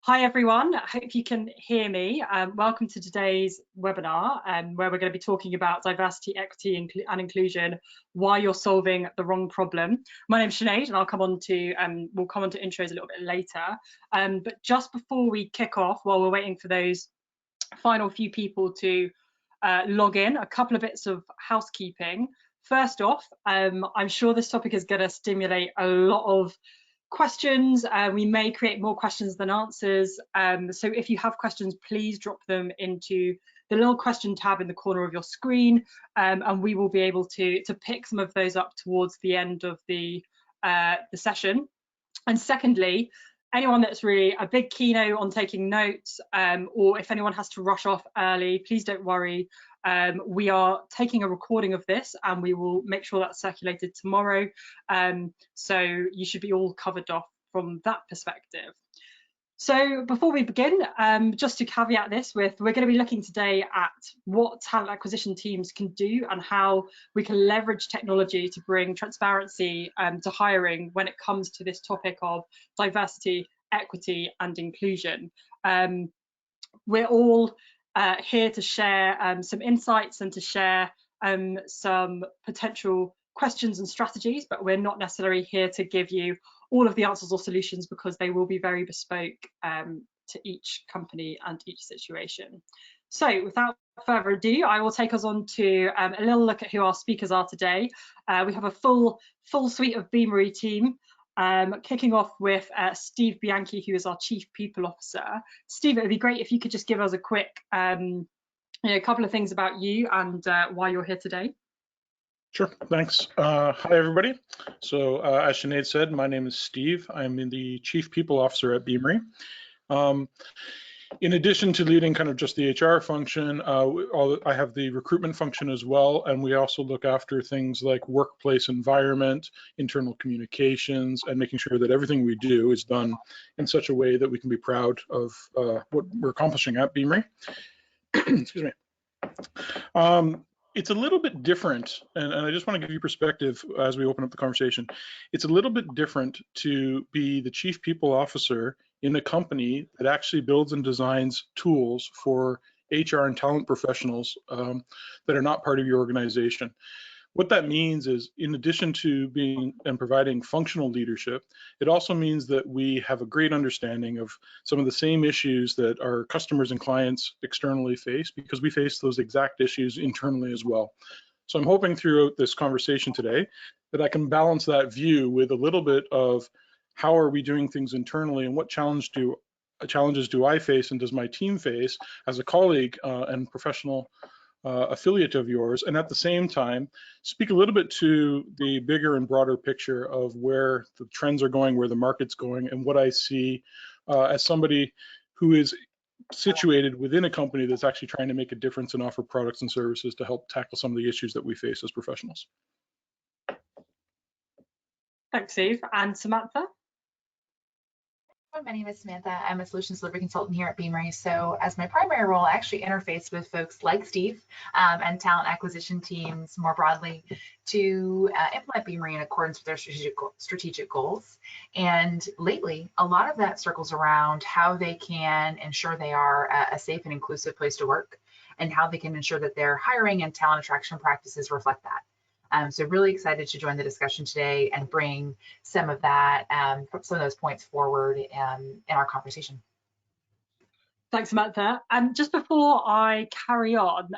Hi everyone, I hope you can hear me. Welcome to today's webinar where we're going to be talking about diversity, equity and inclusion, why you're solving the wrong problem. My name's Sinead and we'll come on to intros a little bit later. But just before we kick off, while we're waiting for those final few people to log in, a couple of bits of housekeeping. First off, I'm sure this topic is going to stimulate a lot of questions. We may create more questions than answers. So if you have questions, please drop them into the little question tab in the corner of your screen, and we will be able to pick some of those up towards the end of the session. And secondly, anyone that's really a big keynote on taking notes, or if anyone has to rush off early, please don't worry. We are taking a recording of this and we will make sure that's circulated tomorrow. So you should be all covered off from that perspective. So before we begin, just to caveat this with, we're going to be looking today at what talent acquisition teams can do and how we can leverage technology to bring transparency to hiring when it comes to this topic of diversity, equity and inclusion. We're all here to share some insights and to share some potential questions and strategies, but we're not necessarily here to give you all of the answers or solutions because they will be very bespoke to each company and each situation. So without further ado, I will take us on to a little look at who our speakers are today. We have a full suite of Beamery team. Kicking off with Steve Bianchi, who is our Chief People Officer. Steve, it would be great if you could just give us a quick a couple of things about you and why you're here today. Sure, thanks. Hi, everybody. So as Sinead said, my name is Steve. I'm the Chief People Officer at Beamery. In addition to leading kind of just the HR function, I have the recruitment function as well, and we also look after things like workplace environment, internal communications, and making sure that everything we do is done in such a way that we can be proud of what we're accomplishing at Beamery. Excuse me. It's a little bit different, and I just want to give you perspective as we open up the conversation. It's a little bit different to be the Chief People Officer in a company that actually builds and designs tools for HR and talent professionals that are not part of your organization. What that means is, in addition to being and providing functional leadership, it also means that we have a great understanding of some of the same issues that our customers and clients externally face, because we face those exact issues internally as well. So I'm hoping throughout this conversation today that I can balance that view with a little bit of how are we doing things internally and what challenges do I face and does my team face as a colleague and professional affiliate of yours, and at the same time speak a little bit to the bigger and broader picture of where the trends are going, where the market's going, and what I see as somebody who is situated within a company that's actually trying to make a difference and offer products and services to help tackle some of the issues that we face as professionals. Thanks, Steve. And Samantha? My name is Samantha. I'm a solutions delivery consultant here at Beamery. So as my primary role, I actually interface with folks like Steve and talent acquisition teams more broadly to implement Beamery in accordance with their strategic goals. And lately, a lot of that circles around how they can ensure they are a safe and inclusive place to work, and how they can ensure that their hiring and talent attraction practices reflect that. So really excited to join the discussion today and bring some of that, some of those points forward in our conversation. Thanks, Samantha. Just before I carry on,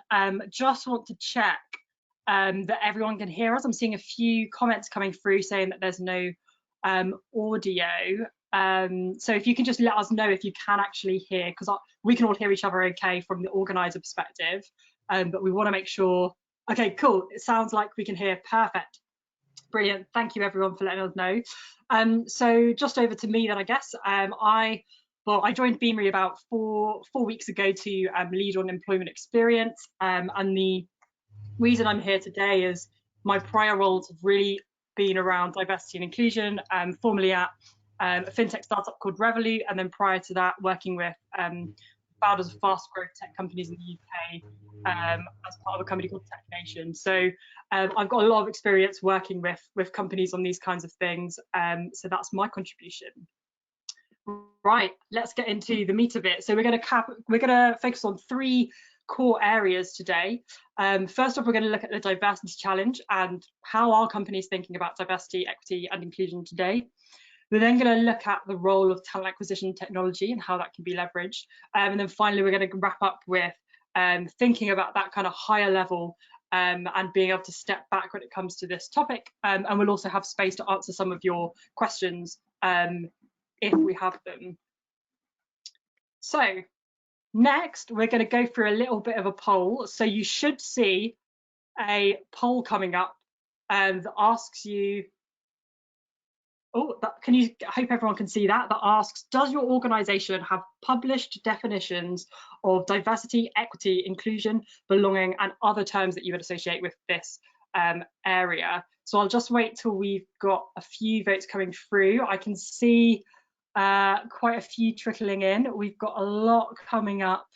just want to check that everyone can hear us. I'm seeing a few comments coming through saying that there's no audio. So if you can just let us know if you can actually hear, because we can all hear each other okay from the organizer perspective, but we want to make sure. Okay, cool. It sounds like we can hear. Perfect. Brilliant. Thank you, everyone, for letting us know. So just over to me then, I guess. I joined Beamery about four weeks ago to lead on employment experience. And the reason I'm here today is my prior roles have really been around diversity and inclusion, formerly at a fintech startup called Revolut, and then prior to that, working with founders of fast growth tech companies in the UK as part of a company called Tech Nation. So I've got a lot of experience working with companies on these kinds of things. So that's my contribution. Right, let's get into the meat of it. So we're going to focus on 3 core areas today. First off, we're going to look at the diversity challenge and how are companies thinking about diversity, equity, and inclusion today. We're then going to look at the role of talent acquisition technology and how that can be leveraged. And then finally, we're going to wrap up with thinking about that kind of higher level and being able to step back when it comes to this topic. And we'll also have space to answer some of your questions if we have them. So next, we're going to go through a little bit of a poll. So you should see a poll coming up that asks you, I hope everyone can see that, that asks, does your organization have published definitions of diversity, equity, inclusion, belonging, and other terms that you would associate with this area? So I'll just wait till we've got a few votes coming through. I can see quite a few trickling in. We've got a lot coming up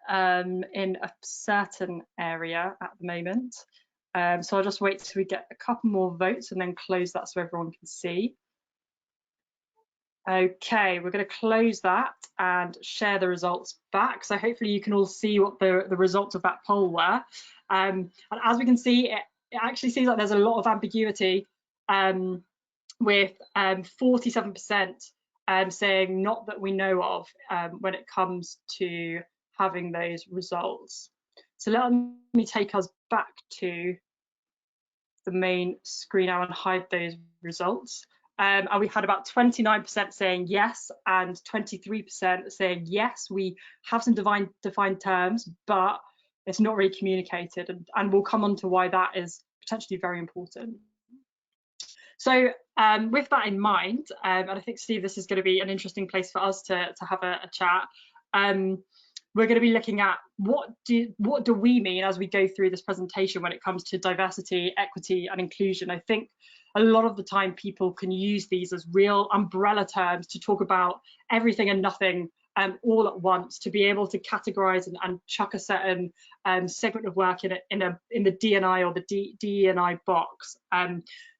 in a certain area at the moment. So I'll just wait till we get a couple more votes and then close that so everyone can see. Okay, we're going to close that and share the results back. So hopefully you can all see what the results of that poll were. And as we can see, it actually seems like there's a lot of ambiguity with 47% saying not that we know of when it comes to having those results. So let me take us back to the main screen now and hide those results. And we had about 29% saying yes and 23% saying yes, we have some defined terms, but it's not really communicated. And we'll come on to why that is potentially very important. So with that in mind, and I think, Steve, this is going to be an interesting place for us to have a chat. We're going to be looking at what do we mean as we go through this presentation when it comes to diversity, equity, and inclusion. I think a lot of the time people can use these as real umbrella terms to talk about everything and nothing all at once, to be able to categorize and chuck a certain segment of work in the DE&I or the DE&I box.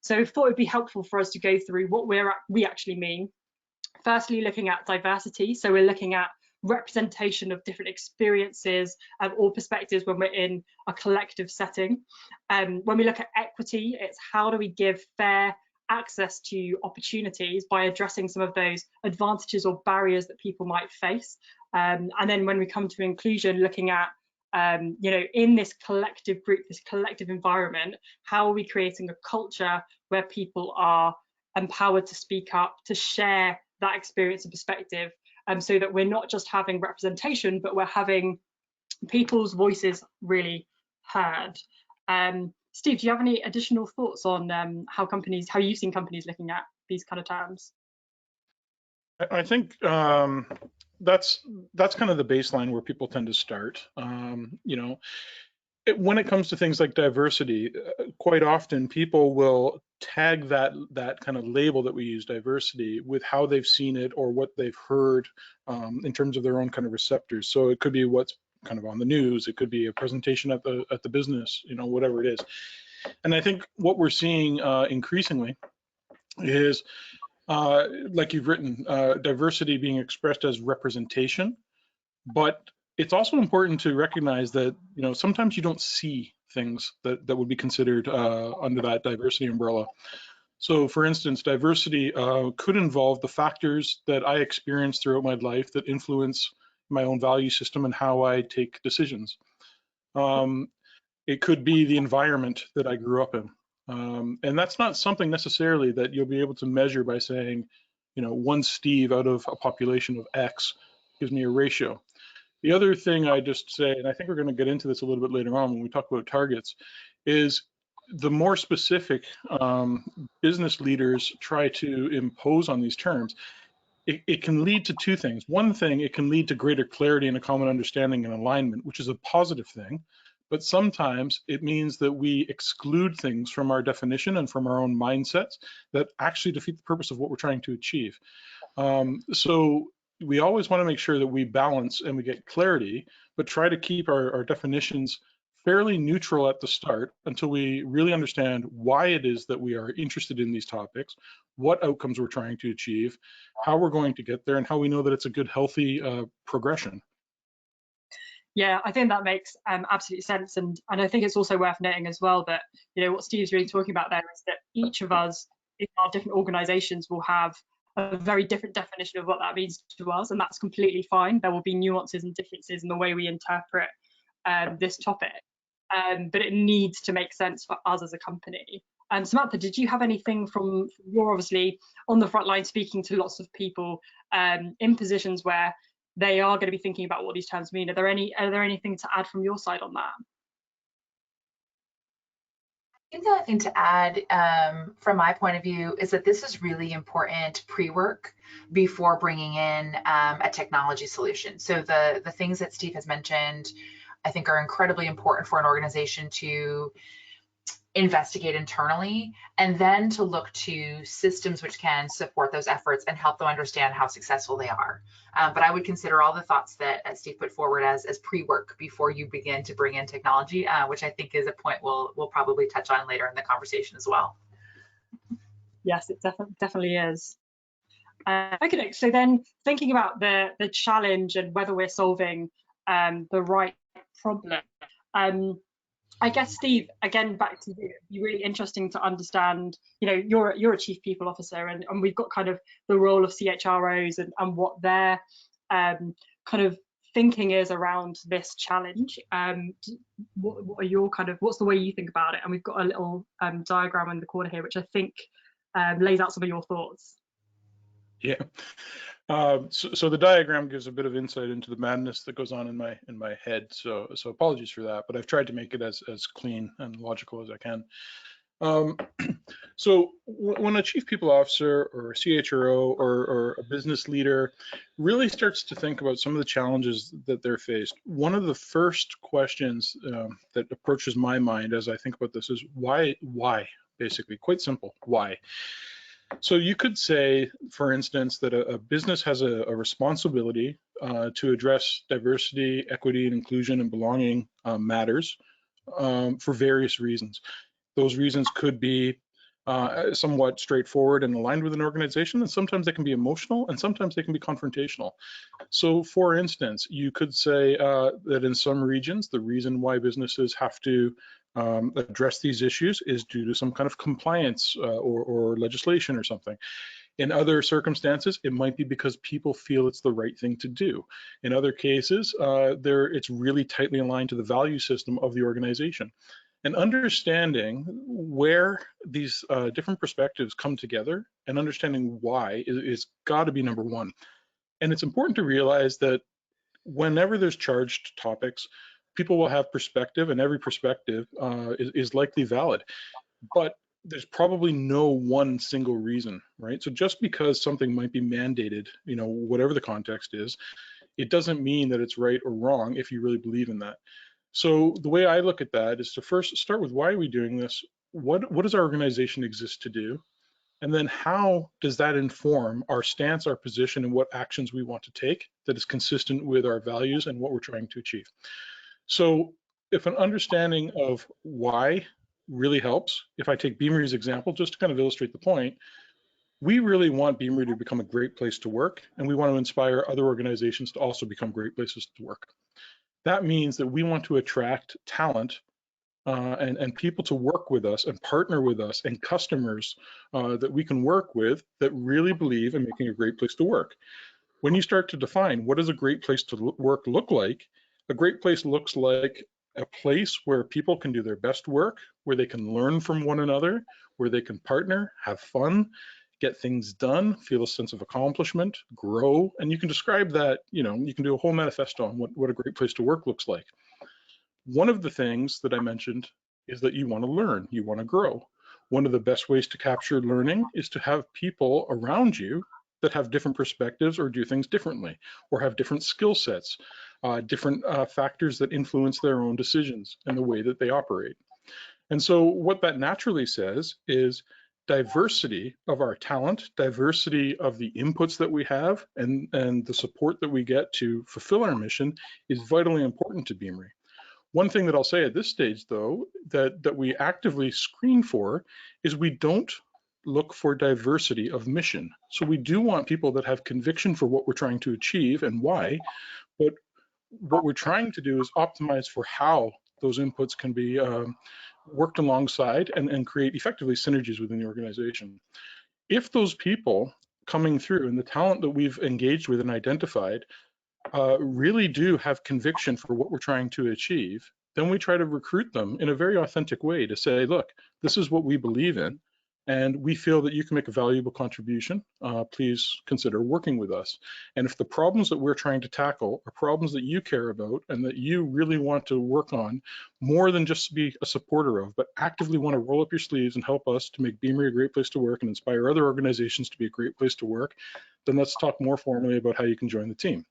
So I thought it'd be helpful for us to go through what we actually mean. Firstly, looking at diversity. So we're looking at representation of different experiences or perspectives when we're in a collective setting. When we look at equity, it's how do we give fair access to opportunities by addressing some of those advantages or barriers that people might face. And then when we come to inclusion, looking at in this collective group, this collective environment, how are we creating a culture where people are empowered to speak up, to share that experience and perspective, so that we're not just having representation, but we're having people's voices really heard. Steve, do you have any additional thoughts on how you've seen companies looking at these kind of terms? I think that's kind of the baseline where people tend to start. When it comes to things like diversity, quite often people will tag that kind of label that we use, diversity, with how they've seen it or what they've heard in terms of their own kind of receptors. So it could be what's kind of on the news, it could be a presentation at the business, whatever it is. And I think what we're seeing increasingly is, like you've written, diversity being expressed as representation, but it's also important to recognize that sometimes you don't see things that would be considered under that diversity umbrella. So for instance, diversity could involve the factors that I experience throughout my life that influence my own value system and how I take decisions. It could be the environment that I grew up in. And that's not something necessarily that you'll be able to measure by saying, one Steve out of a population of X gives me a ratio. The other thing I just say, and I think we're going to get into this a little bit later on when we talk about targets, is the more specific business leaders try to impose on these terms, it can lead to 2 things. One thing, it can lead to greater clarity and a common understanding and alignment, which is a positive thing. But sometimes it means that we exclude things from our definition and from our own mindsets that actually defeat the purpose of what we're trying to achieve. So we always want to make sure that we balance and we get clarity, but try to keep our definitions fairly neutral at the start until we really understand why it is that we are interested in these topics, what outcomes we're trying to achieve, how we're going to get there, and how we know that it's a good, healthy progression. Yeah, I think that makes absolute sense, and I think it's also worth noting as well that, you know, what Steve's really talking about there is that each of us in our different organisations will have a very different definition of what that means to us, and that's completely fine. There will be nuances and differences in the way we interpret this topic, but it needs to make sense for us as a company. Samantha, did you have anything from, you're obviously on the front line speaking to lots of people in positions where they are going to be thinking about what these terms mean. Are there anything to add from your side on that? I think the only thing to add from my point of view is that this is really important pre-work before bringing in a technology solution. So the things that Steve has mentioned, I think, are incredibly important for an organization to investigate internally, and then to look to systems which can support those efforts and help them understand how successful they are. But I would consider all the thoughts that Steve put forward as pre-work before you begin to bring in technology, which I think is a point we'll probably touch on later in the conversation as well. Yes, it definitely is. Okay, so then thinking about the challenge and whether we're solving the right problem. I guess, Steve, again, back to you, it'd be really interesting to understand, you know, you're a chief people officer, and we've got kind of the role of CHROs and what their kind of thinking is around this challenge. What are your kind of, what's the way you think about it? And we've got a little diagram in the corner here, which I think lays out some of your thoughts. Yeah. So the diagram gives a bit of insight into the madness that goes on in my head. So apologies for that, but I've tried to make it as clean and logical as I can. So when a chief people officer or a CHRO or a business leader really starts to think about some of the challenges that they're faced, one of the first questions that approaches my mind as I think about this is why, basically, quite simple, why? So you could say, for instance, that a business has a responsibility to address diversity, equity, and inclusion and belonging matters for various reasons. Those reasons could be somewhat straightforward and aligned with an organization, and sometimes they can be emotional, and sometimes they can be confrontational. So, for instance, you could say that in some regions, the reason why businesses have to address these issues is due to some kind of compliance or legislation or something. In other circumstances, it might be because people feel it's the right thing to do. In other cases, it's really tightly aligned to the value system of the organization. And understanding where these different perspectives come together and understanding why is got to be number one. And it's important to realize that whenever there's charged topics, people will have perspective, and every perspective is likely valid. But there's probably no one single reason, right? So just because something might be mandated, you know, whatever the context is, it doesn't mean that it's right or wrong if you really believe in that. So the way I look at that is to first start with, why are we doing this? What does our organization exist to do? And then how does that inform our stance, our position, and what actions we want to take that is consistent with our values and what we're trying to achieve? So if an understanding of why really helps, if I take Beamery's example, just to kind of illustrate the point, we really want Beamery to become a great place to work, and we want to inspire other organizations to also become great places to work. That means that we want to attract talent and people to work with us and partner with us, and customers that we can work with that really believe in making a great place to work. When you start to define what does a great place to work look like, a great place looks like a place where people can do their best work, where they can learn from one another, where they can partner, have fun, get things done, feel a sense of accomplishment, grow, and you can describe that, you know, you can do a whole manifesto on what a great place to work looks like. One of the things that I mentioned is that you want to learn, you want to grow. One of the best ways to capture learning is to have people around you that have different perspectives or do things differently, or have different skill sets, different factors that influence their own decisions and the way that they operate. And so what that naturally says is diversity of our talent, diversity of the inputs that we have, and the support that we get to fulfill our mission is vitally important to Beamery. One thing that I'll say at this stage, though, that we actively screen for is we don't look for diversity of mission. So we do want people that have conviction for what we're trying to achieve and why, but what we're trying to do is optimize for how those inputs can be worked alongside and create effectively synergies within the organization. If those people coming through and the talent that we've engaged with and identified really do have conviction for what we're trying to achieve, then we try to recruit them in a very authentic way to say, look, this is what we believe in, and we feel that you can make a valuable contribution. Please consider working with us. And if the problems that we're trying to tackle are problems that you care about and that you really want to work on more than just be a supporter of, but actively want to roll up your sleeves and help us to make Beamery a great place to work and inspire other organizations to be a great place to work, then let's talk more formally about how you can join the team.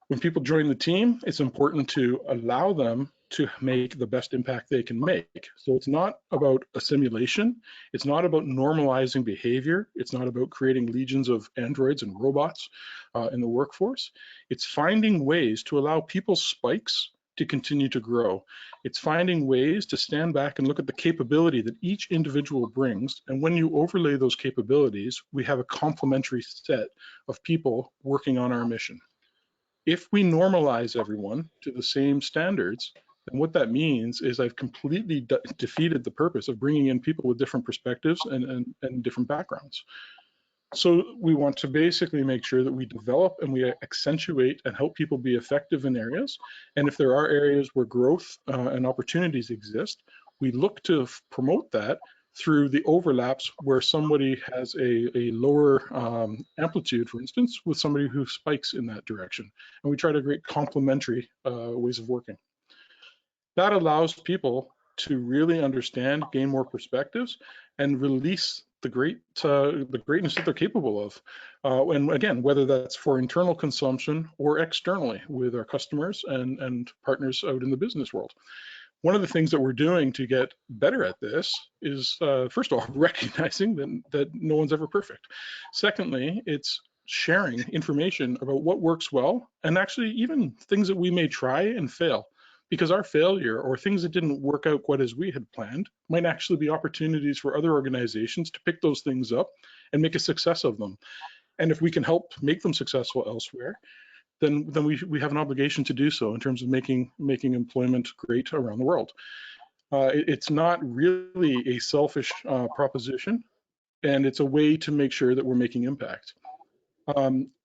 When people join the team, it's important to allow them to make the best impact they can make. So it's not about a simulation. It's not about normalizing behavior. It's not about creating legions of androids and robots in the workforce. It's finding ways to allow people's spikes to continue to grow. It's finding ways to stand back and look at the capability that each individual brings. And when you overlay those capabilities, we have a complementary set of people working on our mission. If we normalize everyone to the same standards, then what that means is I've completely defeated the purpose of bringing in people with different perspectives and different backgrounds. So we want to basically make sure that we develop and we accentuate and help people be effective in areas. And if there are areas where growth and opportunities exist, we look to promote that through the overlaps where somebody has a lower amplitude, for instance, with somebody who spikes in that direction. And we try to create complementary ways of working. That allows people to really understand, gain more perspectives, and release the greatness that they're capable of. And again, whether that's for internal consumption or externally with our customers and partners out in the business world. One of the things that we're doing to get better at this is, first of all, recognizing that no one's ever perfect. Secondly, it's sharing information about what works well, and actually even things that we may try and fail, because our failure or things that didn't work out quite as we had planned might actually be opportunities for other organizations to pick those things up and make a success of them. And if we can help make them successful elsewhere, then we have an obligation to do so in terms of making employment great around the world. It's not really a selfish proposition, and it's a way to make sure that we're making impact.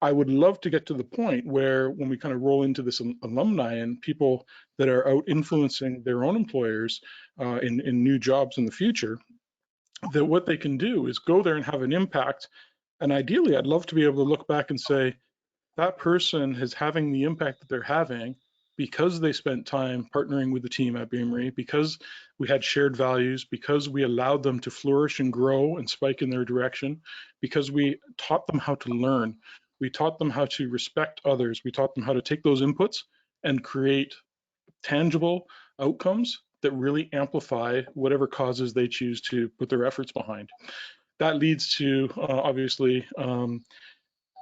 I would love to get to the point where when we kind of roll into this alumni and people that are out influencing their own employers in new jobs in the future, that what they can do is go there and have an impact. And ideally, I'd love to be able to look back and say, that person is having the impact that they're having because they spent time partnering with the team at Beamery, because we had shared values, because we allowed them to flourish and grow and spike in their direction, because we taught them how to learn. We taught them how to respect others. We taught them how to take those inputs and create tangible outcomes that really amplify whatever causes they choose to put their efforts behind. That leads to, obviously,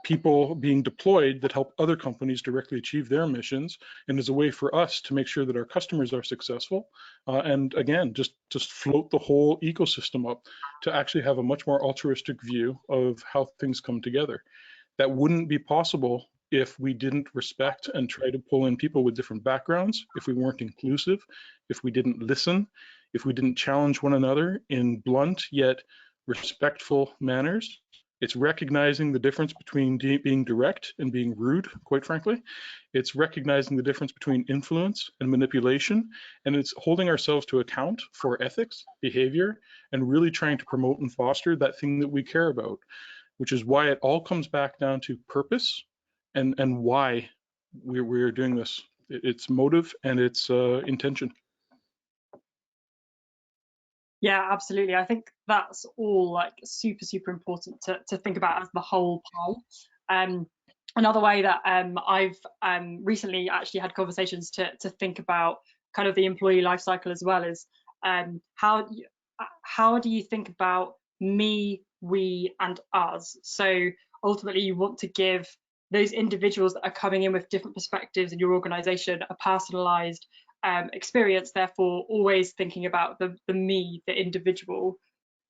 people being deployed that help other companies directly achieve their missions, and is a way for us to make sure that our customers are successful. And again, just float the whole ecosystem up to actually have a much more altruistic view of how things come together. That wouldn't be possible if we didn't respect and try to pull in people with different backgrounds, if we weren't inclusive, if we didn't listen, if we didn't challenge one another in blunt yet respectful manners. It's recognizing the difference between being direct and being rude, quite frankly. It's recognizing the difference between influence and manipulation, and it's holding ourselves to account for ethics, behavior, and really trying to promote and foster that thing that we care about, which is why it all comes back down to purpose and why we're doing this. It's motive and it's intention. Yeah, absolutely. I think that's all like super important to think about as the whole pie. Another way that I've recently actually had conversations to think about kind of the employee life cycle as well is how do you think about me, we, and us? So ultimately, you want to give those individuals that are coming in with different perspectives in your organization a personalized experience, therefore always thinking about the me, the individual,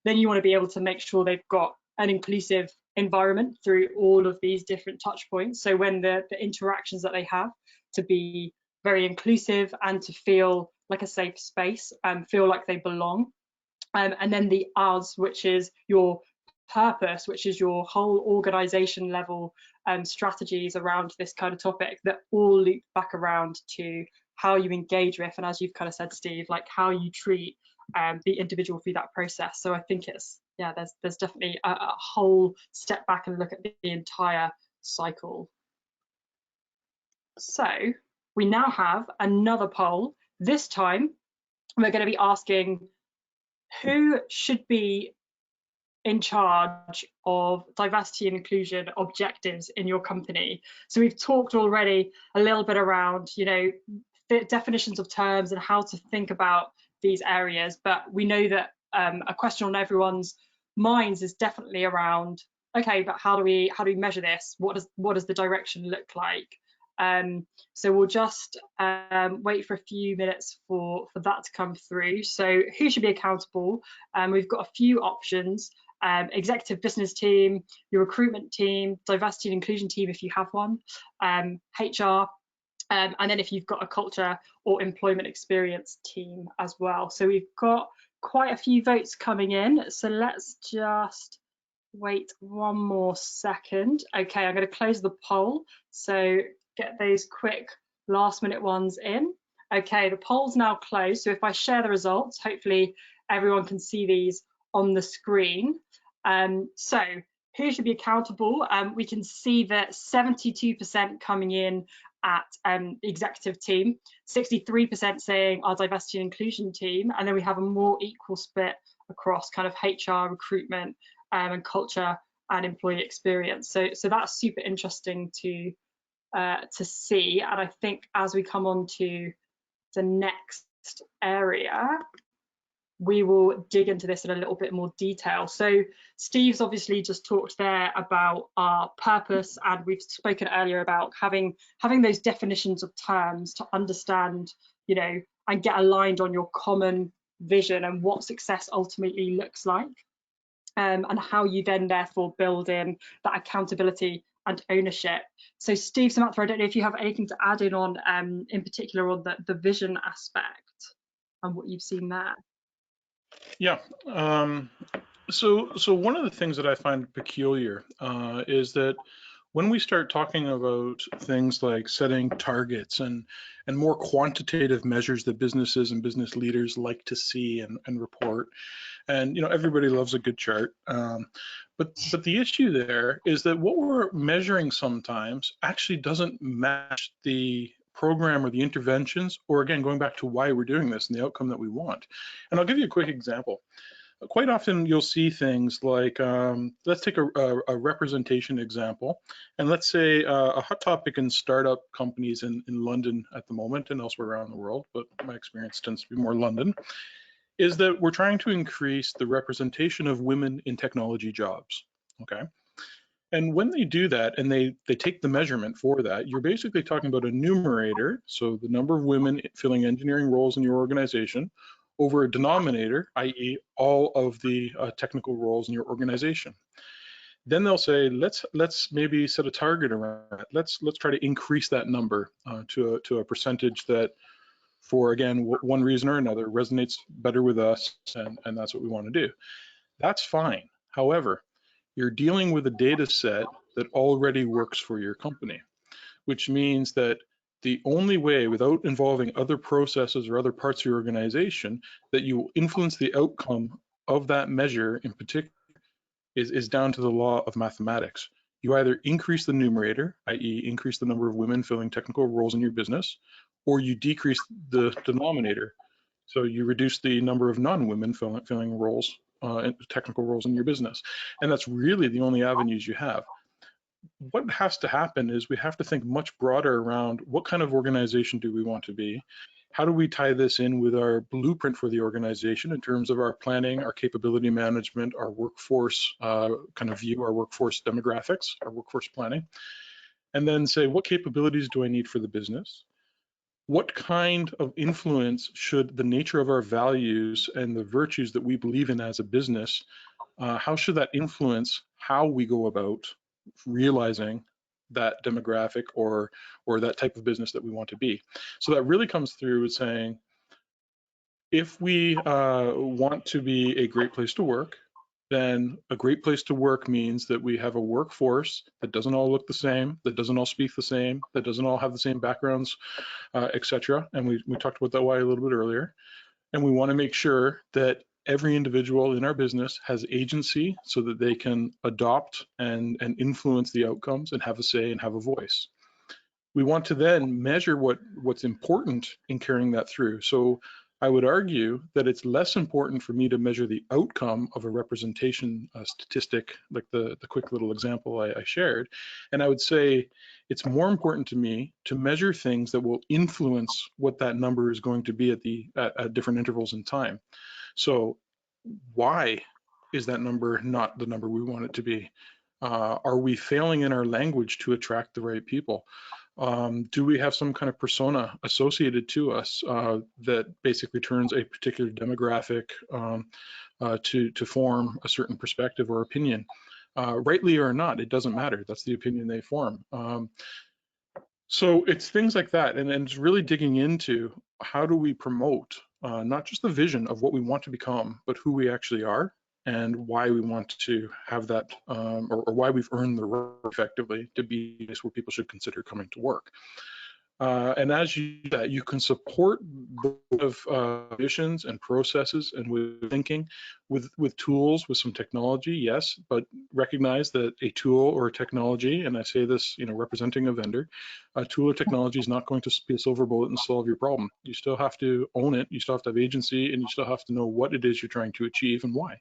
then you want to be able to make sure they've got an inclusive environment through all of these different touch points. So when the interactions that they have to be very inclusive and to feel like a safe space and feel like they belong. And then the us, which is your purpose, which is your whole organization level strategies around this kind of topic that all loop back around to how you engage with, and as you've kind of said, Steve, like how you treat the individual through that process. So I think it's, yeah, there's definitely a whole step back and look at the entire cycle. So we now have another poll. This time we're going to be asking who should be in charge of diversity and inclusion objectives in your company. So we've talked already a little bit around, you know, the definitions of terms and how to think about these areas, but we know that a question on everyone's minds is definitely around, okay, but how do we measure this? What does the direction look like? So we'll just wait for a few minutes for that to come through. So who should be accountable? We've got a few options: executive business team, your recruitment team, diversity and inclusion team if you have one, HR, and then if you've got a culture or employment experience team as well. So we've got quite a few votes coming in. So let's just wait one more second. Okay, I'm going to close the poll. So get those quick last minute ones in. Okay, the poll's now closed. So if I share the results, hopefully everyone can see these on the screen. So who should be accountable? We can see that 72% coming in at the executive team, 63% saying our diversity and inclusion team, and then we have a more equal split across kind of HR, recruitment, and culture and employee experience. So that's super interesting to see. And I think as we come on to the next area, we will dig into this in a little bit more detail. So Steve's obviously just talked there about our purpose, and we've spoken earlier about having those definitions of terms to understand, you know, and get aligned on your common vision and what success ultimately looks like, and how you then therefore build in that accountability and ownership. So Steve, Samantha, I don't know if you have anything to add in particular on the vision aspect and what you've seen there. Yeah. So one of the things that I find peculiar is that when we start talking about things like setting targets and more quantitative measures that businesses and business leaders like to see and report, and you know, everybody loves a good chart, but the issue there is that what we're measuring sometimes actually doesn't match the program or the interventions, or again, going back to why we're doing this and the outcome that we want. And I'll give you a quick example. Quite often you'll see things like, let's take a representation example, and let's say a hot topic in startup companies in London at the moment and elsewhere around the world, but my experience tends to be more London, is that we're trying to increase the representation of women in technology jobs, okay? And when they do that and they take the measurement for that, you're basically talking about a numerator, so the number of women filling engineering roles in your organization, over a denominator, i.e. all of the technical roles in your organization. Then they'll say, let's maybe set a target around it. Let's try to increase that number to a percentage that, for again, one reason or another, resonates better with us, and that's what we want to do. That's fine. However, you're dealing with a data set that already works for your company, which means that the only way, without involving other processes or other parts of your organization, that you will influence the outcome of that measure in particular is down to the law of mathematics. You either increase the numerator, i.e. increase the number of women filling technical roles in your business, or you decrease the denominator. So you reduce the number of non-women filling roles, technical roles in your business. And that's really the only avenues you have. What has to happen is we have to think much broader around what kind of organization do we want to be? How do we tie this in with our blueprint for the organization in terms of our planning, our capability management, our workforce kind of view, our workforce demographics, our workforce planning, and then say, what capabilities do I need for the business? what kind of influence should the nature of our values and the virtues that we believe in as a business, how should that influence how we go about realizing that demographic or that type of business that we want to be? So that really comes through with saying, if we want to be a great place to work, then a great place to work means that we have a workforce that doesn't all look the same, that doesn't all speak the same, that doesn't all have the same backgrounds, etc. And we talked about that why a little bit earlier. And we want to make sure that every individual in our business has agency so that they can adopt and influence the outcomes and have a say and have a voice. We want to then measure what's important in carrying that through. So I would argue that it's less important for me to measure the outcome of a representation statistic, like the quick little example I shared. And I would say it's more important to me to measure things that will influence what that number is going to be at different intervals in time. So why is that number not the number we want it to be? Are we failing in our language to attract the right people? Do we have some kind of persona associated to us that basically turns a particular demographic to form a certain perspective or opinion? Rightly or not, it doesn't matter. That's the opinion they form. So it's things like that, and it's really digging into how do we promote not just the vision of what we want to become, but who we actually are and why we want to have that, or why we've earned the right effectively to be a place where people should consider coming to work. And as you do that, you can support visions and processes and with thinking, with tools, with some technology, yes, but recognize that a tool or a technology, and I say this, representing a vendor, a tool or technology is not going to be a silver bullet and solve your problem. You still have to own it, you still have to have agency, and you still have to know what it is you're trying to achieve and why.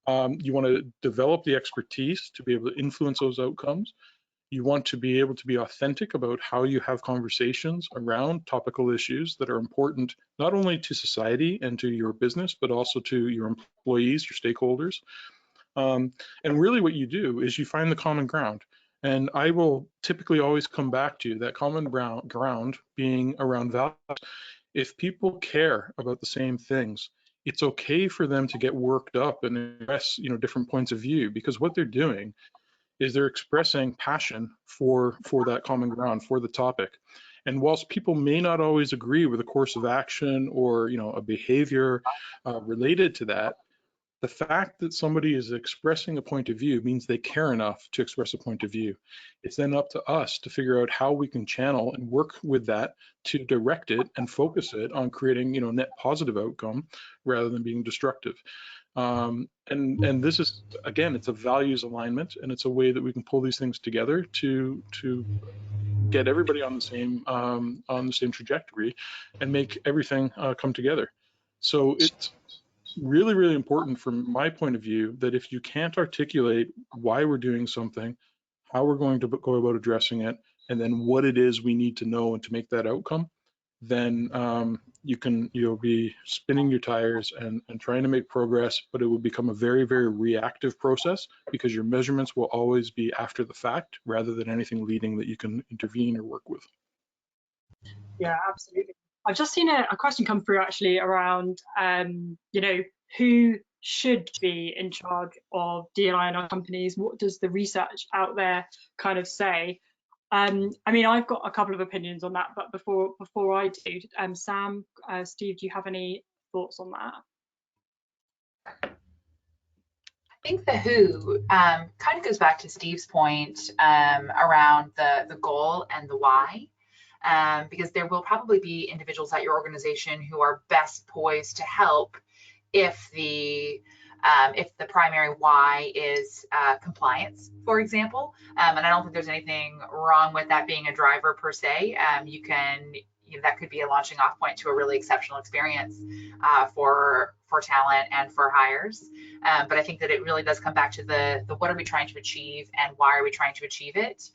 You want to develop the expertise to be able to influence those outcomes. You want to be able to be authentic about how you have conversations around topical issues that are important, not only to society and to your business, but also to your employees, your stakeholders. And really what you do is you find the common ground. And I will typically always come back to that common ground being around values. If people care about the same things, it's okay for them to get worked up and express, different points of view, because what they're doing is they're expressing passion for that common ground, for the topic. And whilst people may not always agree with a course of action or a behavior related to that, the fact that somebody is expressing a point of view means they care enough to express a point of view. It's then up to us to figure out how we can channel and work with that to direct it and focus it on creating net positive outcome rather than being destructive. And this is, again, it's a values alignment, and it's a way that we can pull these things together to get everybody on the same trajectory and make everything come together. So it's really, really important from my point of view that if you can't articulate why we're doing something, how we're going to go about addressing it, and then what it is we need to know and to make that outcome, then you'll be spinning your tires and trying to make progress, but it will become a very, very reactive process because your measurements will always be after the fact rather than anything leading that you can intervene or work with. Yeah, absolutely. I've just seen a question come through actually around, who should be in charge of DE&I in our companies? What does the research out there kind of say? I mean, I've got a couple of opinions on that, but before I do, Sam, Steve, do you have any thoughts on that? I think the who kind of goes back to Steve's point around the goal and the why, because there will probably be individuals at your organization who are best poised to help if the primary why is compliance, for example. And I don't think there's anything wrong with that being a driver per se. That could be a launching off point to a really exceptional experience for talent and for hires. But I think that it really does come back to the what are we trying to achieve and why are we trying to achieve it,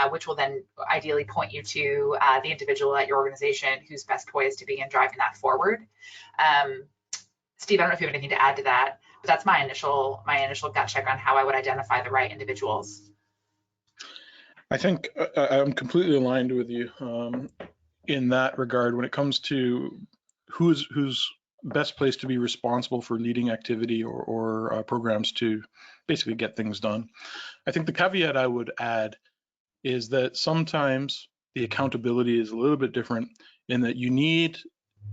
which will then ideally point you to the individual at your organization who's best poised to begin driving that forward. Steve, I don't know if you have anything to add to that, but that's my initial gut check on how I would identify the right individuals. I think I'm completely aligned with you. in that regard when it comes to who's best placed to be responsible for leading activity or programs to basically get things done. I think the caveat I would add is that sometimes the accountability is a little bit different in that you need,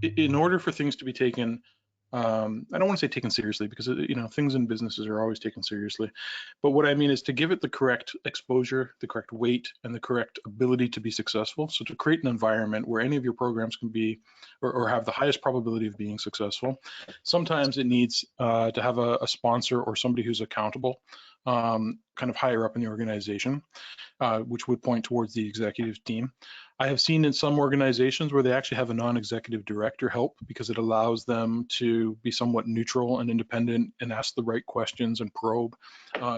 in order for things to be taken, I don't want to say taken seriously because things in businesses are always taken seriously, but what I mean is to give it the correct exposure, the correct weight, and the correct ability to be successful. So to create an environment where any of your programs can be or have the highest probability of being successful. Sometimes it needs to have a sponsor or somebody who's accountable, kind of higher up in the organization, which would point towards the executive team. I have seen in some organizations where they actually have a non-executive director help because it allows them to be somewhat neutral and independent and ask the right questions and probe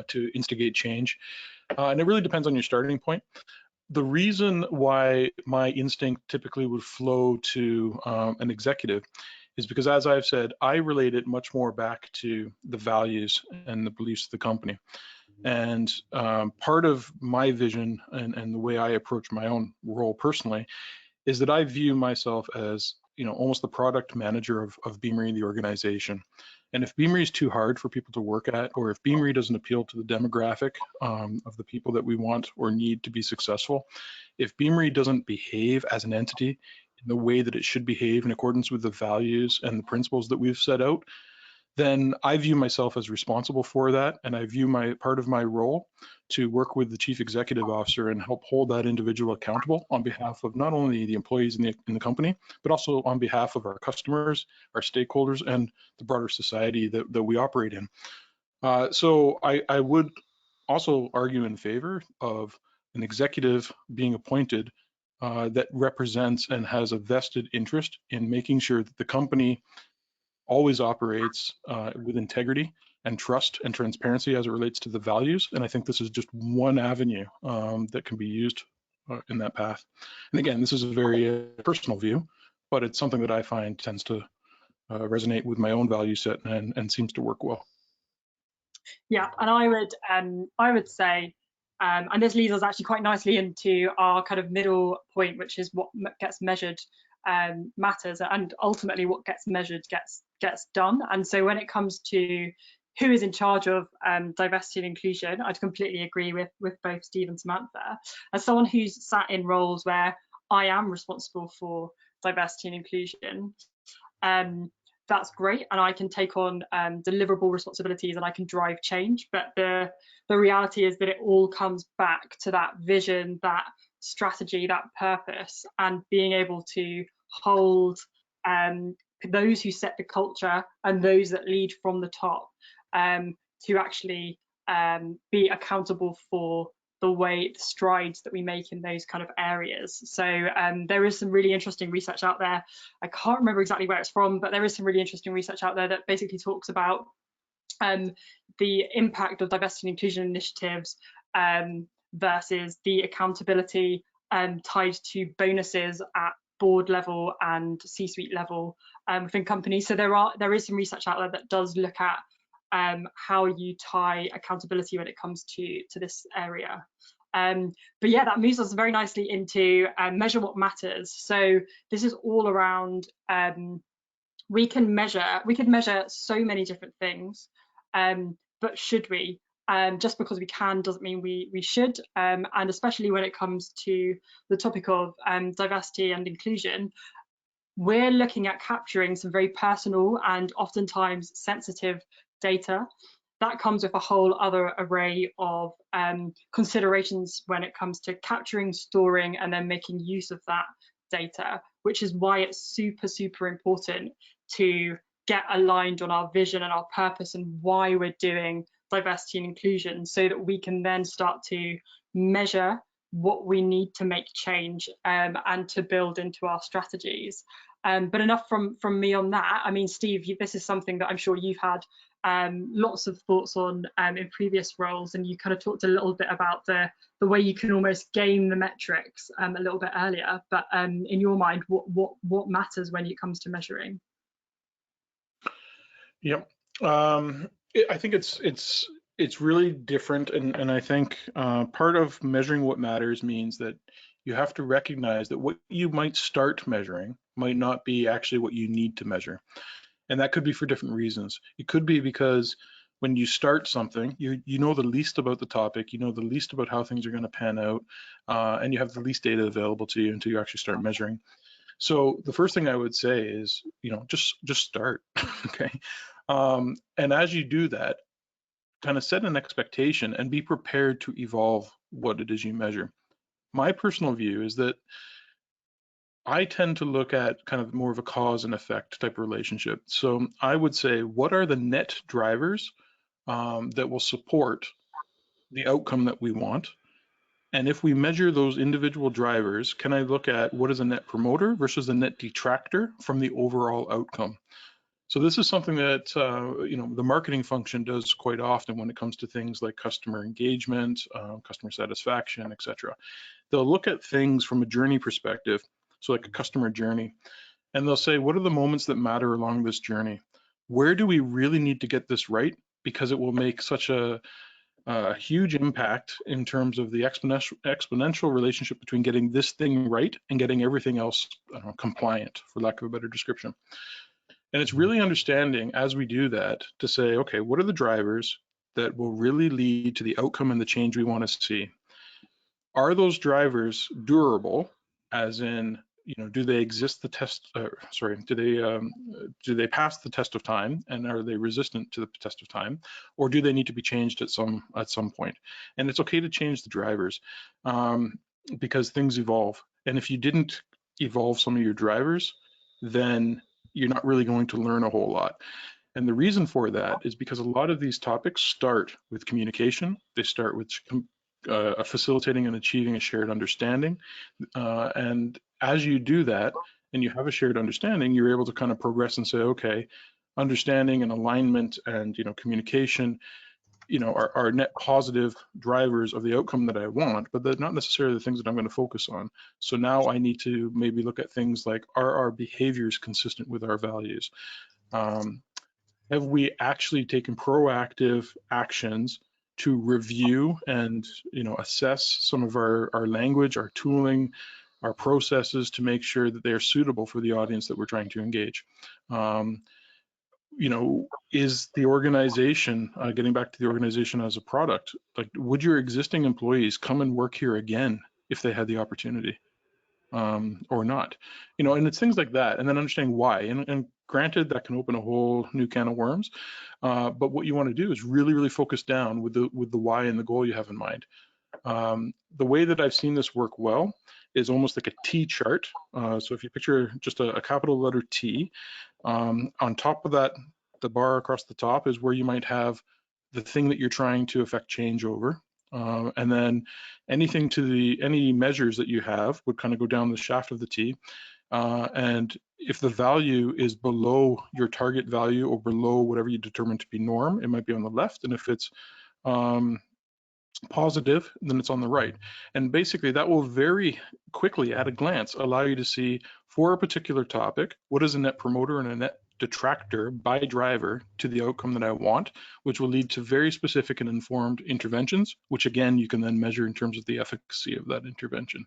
to instigate change. And it really depends on your starting point. The reason why my instinct typically would flow to an executive is because, as I've said, I relate it much more back to the values and the beliefs of the company. And part of my vision and the way I approach my own role personally is that I view myself as, almost the product manager of Beamery, the organization. And if Beamery is too hard for people to work at, or if Beamery doesn't appeal to the demographic of the people that we want or need to be successful, if Beamery doesn't behave as an entity in the way that it should behave in accordance with the values and the principles that we've set out, then I view myself as responsible for that, and I view my part of my role to work with the chief executive officer and help hold that individual accountable on behalf of not only the employees in the company, but also on behalf of our customers, our stakeholders, and the broader society that we operate in. So I would also argue in favor of an executive being appointed that represents and has a vested interest in making sure that the company always operates with integrity and trust and transparency as it relates to the values. And I think this is just one avenue that can be used in that path. And again, this is a very personal view, but it's something that I find tends to resonate with my own value set and seems to work well. Yeah, and I would say, and this leads us actually quite nicely into our kind of middle point, which is what gets measured matters, and ultimately what gets measured gets done. And so when it comes to who is in charge of diversity and inclusion, I'd completely agree with both Steve and Samantha. As someone who's sat in roles where I am responsible for diversity and inclusion, that's great, and I can take on deliverable responsibilities and I can drive change. But the reality is that it all comes back to that vision, that strategy, that purpose, and being able to hold those who set the culture and those that lead from the top to actually be accountable for the strides that we make in those kind of areas. So there is some really interesting research out there. I can't remember exactly where it's from, but there is some really interesting research out there that basically talks about the impact of diversity and inclusion initiatives versus the accountability tied to bonuses at board level and C-suite level within companies. So there is some research out there that does look at how you tie accountability when it comes to this area. But yeah, that moves us very nicely into measure what matters. So this is all around we can measure so many different things, but should we? Just because we can doesn't mean we should, and especially when it comes to the topic of diversity and inclusion, we're looking at capturing some very personal and oftentimes sensitive data. That comes with a whole other array of considerations when it comes to capturing, storing, and then making use of that data, which is why it's super important to get aligned on our vision and our purpose and why we're doing diversity and inclusion, so that we can then start to measure what we need to make change and to build into our strategies. But enough from me on that. I mean, Steve, this is something that I'm sure you've had lots of thoughts on in previous roles, and you kind of talked a little bit about the way you can almost game the metrics a little bit earlier. But in your mind, what matters when it comes to measuring? Yep. I think it's really different, and I think part of measuring what matters means that you have to recognize that what you might start measuring might not be actually what you need to measure. And that could be for different reasons. It could be because when you start something, you know the least about the topic, you know the least about how things are going to pan out, and you have the least data available to you until you actually start measuring. So the first thing I would say is, just start, okay? And as you do that, kind of set an expectation and be prepared to evolve what it is you measure. My personal view is that I tend to look at kind of more of a cause and effect type of relationship. So I would say, what are the net drivers that will support the outcome that we want? And if we measure those individual drivers, can I look at what is a net promoter versus a net detractor from the overall outcome? So this is something that the marketing function does quite often when it comes to things like customer engagement, customer satisfaction, etc. They'll look at things from a journey perspective, so like a customer journey, and they'll say, what are the moments that matter along this journey? Where do we really need to get this right? Because it will make such a huge impact in terms of the exponential relationship between getting this thing right and getting everything else compliant, for lack of a better description. And it's really understanding as we do that to say, okay, what are the drivers that will really lead to the outcome and the change we want to see? Are those drivers durable, as in, do they exist the test, do they pass the test of time, and are they resistant to the test of time, or do they need to be changed at some point? And it's okay to change the drivers because things evolve. And if you didn't evolve some of your drivers, then you're not really going to learn a whole lot. And the reason for that is because a lot of these topics start with communication. They start with facilitating and achieving a shared understanding. And as you do that, and you have a shared understanding, you're able to kind of progress and say, okay, understanding and alignment and communication, are net positive drivers of the outcome that I want, but they're not necessarily the things that I'm going to focus on. So now I need to maybe look at things like, are our behaviors consistent with our values? Have we actually taken proactive actions to review and assess some of our language, our tooling, our processes to make sure that they are suitable for the audience that we're trying to engage? Is the organization, getting back to the organization as a product, like, would your existing employees come and work here again if they had the opportunity, or not? And it's things like that, and then understanding why. And granted, that can open a whole new can of worms, but what you want to do is really, really focus down with the why and the goal you have in mind. The way that I've seen this work well is almost like a T chart. So if you picture just a capital letter T, on top of that, the bar across the top is where you might have the thing that you're trying to affect change over. And then any measures that you have would kind of go down the shaft of the T. And if the value is below your target value or below whatever you determine to be norm, it might be on the left. And if it's positive, then it's on the right. And basically that will very quickly at a glance allow you to see, for a particular topic, what is a net promoter and a net detractor by driver to the outcome that I want, which will lead to very specific and informed interventions, which again you can then measure in terms of the efficacy of that intervention.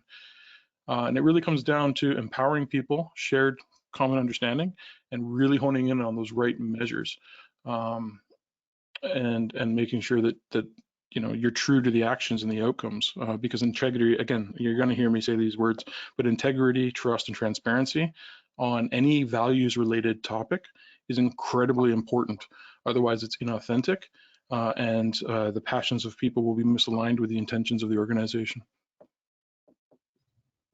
And it really comes down to empowering people, shared common understanding, and really honing in on those right measures, and making sure that you're true to the actions and the outcomes, because integrity, again, you're going to hear me say these words, but integrity, trust, and transparency on any values related topic is incredibly important. Otherwise it's inauthentic, and the passions of people will be misaligned with the intentions of the organization.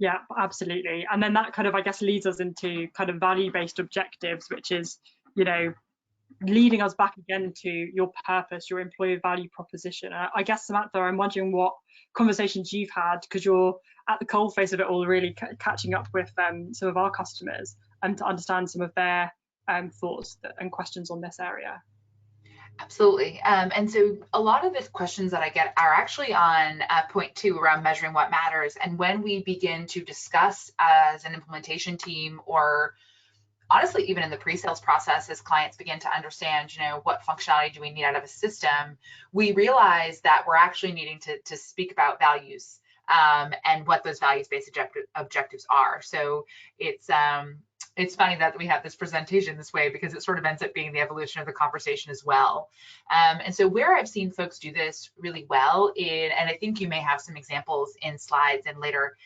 Yeah, absolutely. And then that kind of, I guess, leads us into kind of value-based objectives, which is, leading us back again to your purpose, your employer value proposition. I guess, Samantha, I'm wondering what conversations you've had, because you're at the coalface of it all, really catching up with some of our customers and to understand some of their thoughts and questions on this area. Absolutely. And so a lot of the questions that I get are actually on point 2 around measuring what matters. And when we begin to discuss as an implementation team, or honestly, even in the pre-sales process, as clients begin to understand, what functionality do we need out of a system, we realize that we're actually needing to speak about values. and what those values-based objectives are. So it's funny that we have this presentation this way, because it sort of ends up being the evolution of the conversation as well. And so where I've seen folks do this really well and I think you may have some examples in slides and later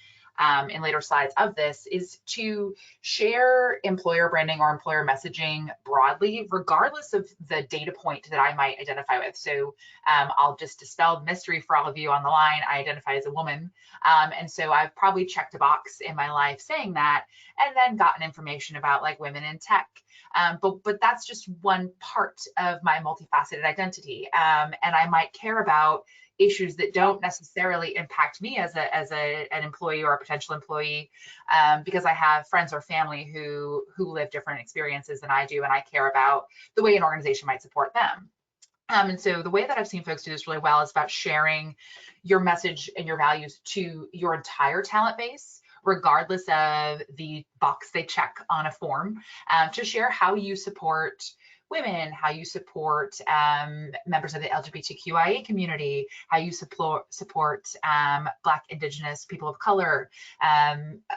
slides of this, is to share employer branding or employer messaging broadly, regardless of the data point that I might identify with. So I'll just dispel the mystery for all of you on the line. I identify as a woman. And so I've probably checked a box in my life saying that, and then gotten information about like women in tech. But that's just one part of my multifaceted identity. And I might care about issues that don't necessarily impact me as an employee or a potential employee, because I have friends or family who live different experiences than I do, and I care about the way an organization might support them. And so the way that I've seen folks do this really well is about sharing your message and your values to your entire talent base, regardless of the box they check on a form, to share how you support women, how you support members of the LGBTQIA community, how you support Black, Indigenous, people of color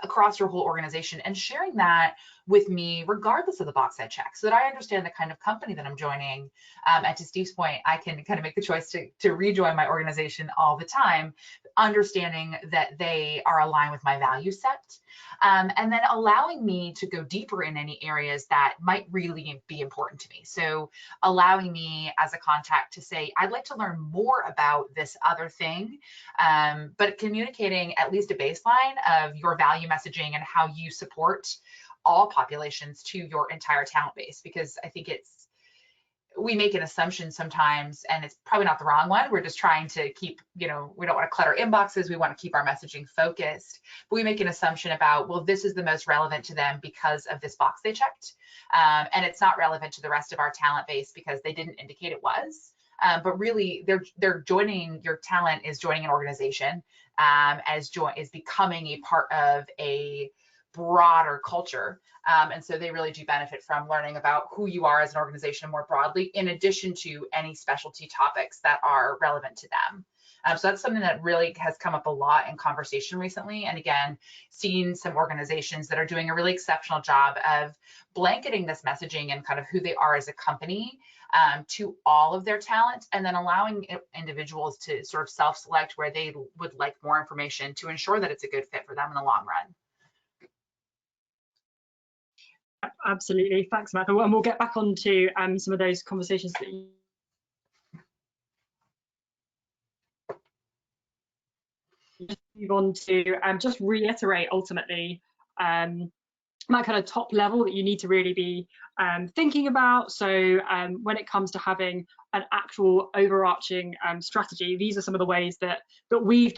across your whole organization, and sharing that with me regardless of the box I check, so that I understand the kind of company that I'm joining. And to Steve's point, I can kind of make the choice to rejoin my organization all the time, understanding that they are aligned with my value set, and then allowing me to go deeper in any areas that might really be important to me. So allowing me as a contact to say, I'd like to learn more about this other thing, but communicating at least a baseline of your value messaging and how you support all populations to your entire talent base, because I think we make an assumption sometimes, and it's probably not the wrong one. We're just trying to keep, we don't want to clutter inboxes. We want to keep our messaging focused, but we make an assumption about, well, this is the most relevant to them because of this box they checked. And it's not relevant to the rest of our talent base because they didn't indicate it was. But really, they're joining, your talent is joining an organization, is becoming a part of a broader culture. And so they really do benefit from learning about who you are as an organization more broadly, in addition to any specialty topics that are relevant to them. So that's something that really has come up a lot in conversation recently. And again, seeing some organizations that are doing a really exceptional job of blanketing this messaging and kind of who they are as a company to all of their talent, and then allowing individuals to sort of self-select where they would like more information to ensure that it's a good fit for them in the long run. Absolutely, thanks, Samantha. And we'll get back onto some of those conversations that you just move on to, just reiterate ultimately that kind of top level that you need to really be thinking about. So when it comes to having an actual overarching strategy, these are some of the ways that we've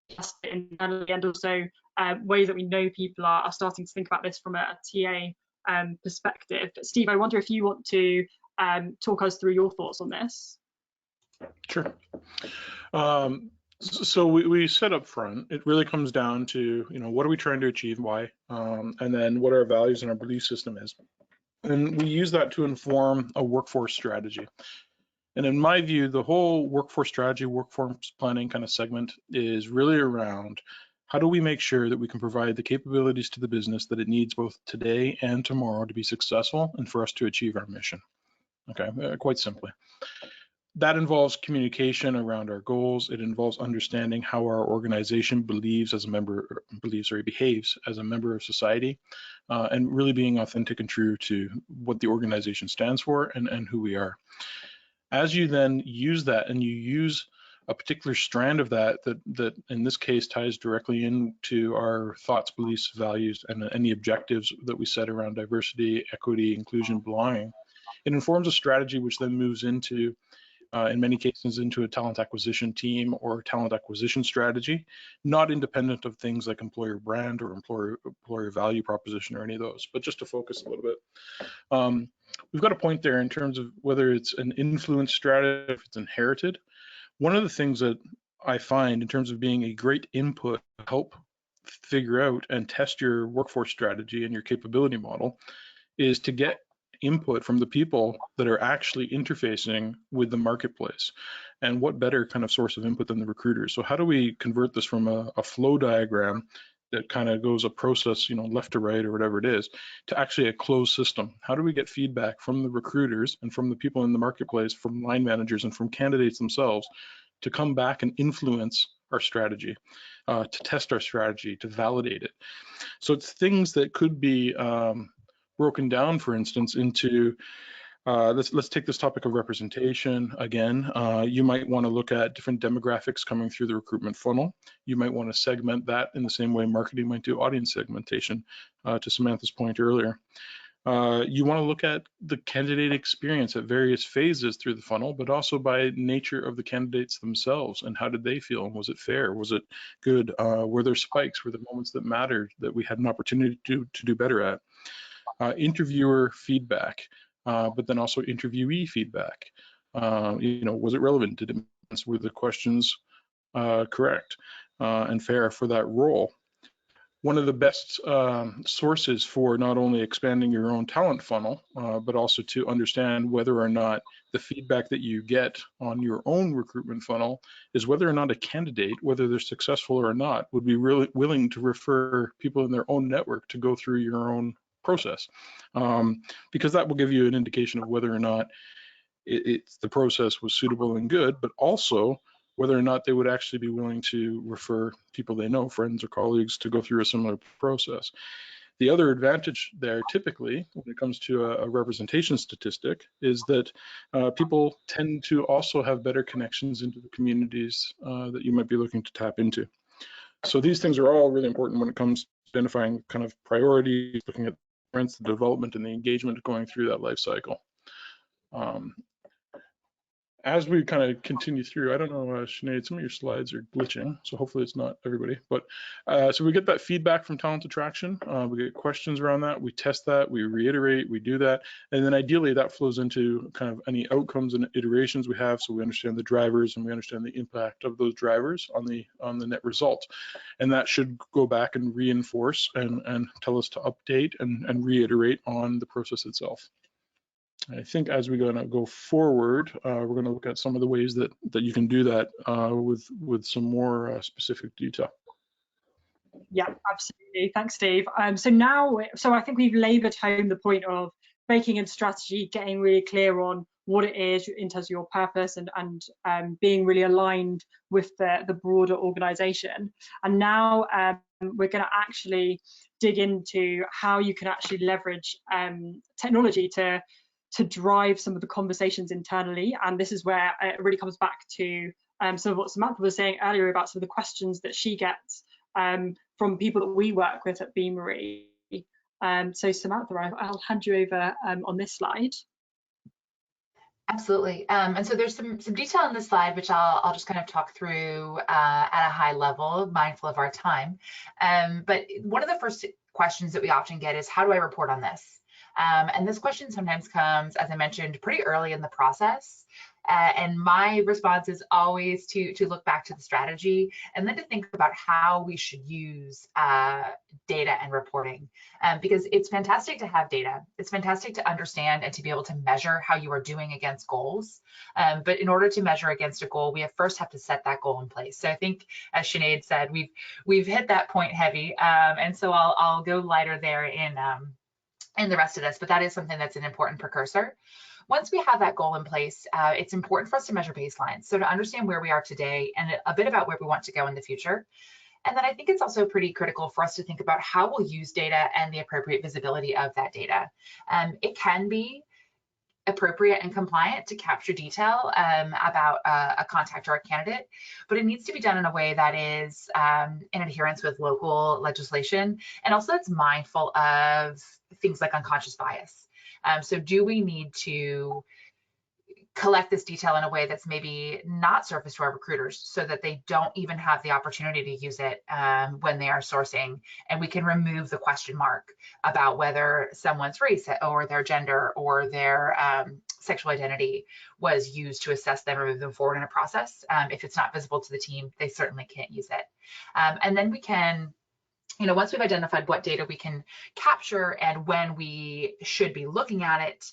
discussed internally, and also ways that we know people are starting to think about this from a TA perspective. Steve, I wonder if you want to talk us through your thoughts on this. Sure. So we said up front, it really comes down to, what are we trying to achieve, why, and then what our values and our belief system is. And we use that to inform a workforce strategy. And in my view, the whole workforce strategy, workforce planning kind of segment is really around how do we make sure that we can provide the capabilities to the business that it needs both today and tomorrow to be successful and for us to achieve our mission. Okay, quite simply. That involves communication around our goals. It involves understanding how our organization behaves as a member of society, and really being authentic and true to what the organization stands for and who we are. As you then use that, and you use a particular strand of that in this case ties directly into our thoughts, beliefs, values, and any objectives that we set around diversity, equity, inclusion, belonging, it informs a strategy which then moves into in many cases into a talent acquisition team or talent acquisition strategy, not independent of things like employer brand or employer value proposition or any of those, but just to focus a little bit. We've got a point there in terms of whether it's an influence strategy, if it's inherited. One of the things that I find in terms of being a great input to help figure out and test your workforce strategy and your capability model is to get input from the people that are actually interfacing with the marketplace. And what better kind of source of input than the recruiters? So how do we convert this from a flow diagram that kind of goes a process, left to right or whatever it is, to actually a closed system? How do we get feedback from the recruiters and from the people in the marketplace, from line managers and from candidates themselves, to come back and influence our strategy, to test our strategy, to validate it? So it's things that could be broken down, for instance, into let's take this topic of representation again. You might want to look at different demographics coming through the recruitment funnel. You might want to segment that in the same way marketing might do audience segmentation, to Samantha's point earlier. You want to look at the candidate experience at various phases through the funnel, but also by nature of the candidates themselves and how did they feel? Was it fair? Was it good? Were there spikes? Were there moments that mattered that we had an opportunity to do better at? Interviewer feedback. But then also interviewee feedback. Was it relevant? Were the questions correct and fair for that role? One of the best sources for not only expanding your own talent funnel, but also to understand whether or not the feedback that you get on your own recruitment funnel is whether or not a candidate, whether they're successful or not, would be really willing to refer people in their own network to go through your own process, because that will give you an indication of whether or not the process was suitable and good, but also whether or not they would actually be willing to refer people they know, friends or colleagues, to go through a similar process. The other advantage there, typically, when it comes to a representation statistic, is that people tend to also have better connections into the communities that you might be looking to tap into. So these things are all really important when it comes to identifying kind of priorities, looking at the development and the engagement going through that life cycle. As we kind of continue through, I don't know, Sinead, some of your slides are glitching, so hopefully it's not everybody. But so we get that feedback from talent attraction. We get questions around that. We test that. We reiterate. We do that. And then ideally that flows into kind of any outcomes and iterations we have, so we understand the drivers and we understand the impact of those drivers on the net result. And that should go back and reinforce and tell us to update and reiterate on the process itself. I think as we're going to go forward, we're going to look at some of the ways that you can do that with some more specific detail. Yeah, absolutely. Thanks, Steve. So I think we've laboured home the point of baking in strategy, getting really clear on what it is in terms of your purpose and being really aligned with the broader organisation. And now we're going to actually dig into how you can actually leverage technology to drive some of the conversations internally. And this is where it really comes back to some of what Samantha was saying earlier about some of the questions that she gets from people that we work with at Beamery. So Samantha, I'll hand you over on this slide. Absolutely. And so there's some detail in this slide, which I'll just kind of talk through at a high level, mindful of our time. But one of the first questions that we often get is, how do I report on this? And this question sometimes comes, as I mentioned, pretty early in the process. And my response is always to look back to the strategy and then to think about how we should use data and reporting, because it's fantastic to have data. It's fantastic to understand and to be able to measure how you are doing against goals. But in order to measure against a goal, we first have to set that goal in place. So I think, as Sinead said, we've hit that point heavy, and so I'll go lighter there in the rest of this, but that is something that's an important precursor. Once we have that goal in place, it's important for us to measure baselines. So to understand where we are today and a bit about where we want to go in the future. And then I think it's also pretty critical for us to think about how we'll use data and the appropriate visibility of that data. It can be appropriate and compliant to capture detail about a contact or a candidate, but it needs to be done in a way that is in adherence with local legislation, and also it's mindful of things like unconscious bias. So do we need to collect this detail in a way that's maybe not surfaced to our recruiters so that they don't even have the opportunity to use it when they are sourcing, and we can remove the question mark about whether someone's race or their gender or their sexual identity was used to assess them or move them forward in a process. If it's not visible to the team, they certainly can't use it. And then we can once we've identified what data we can capture and when we should be looking at it,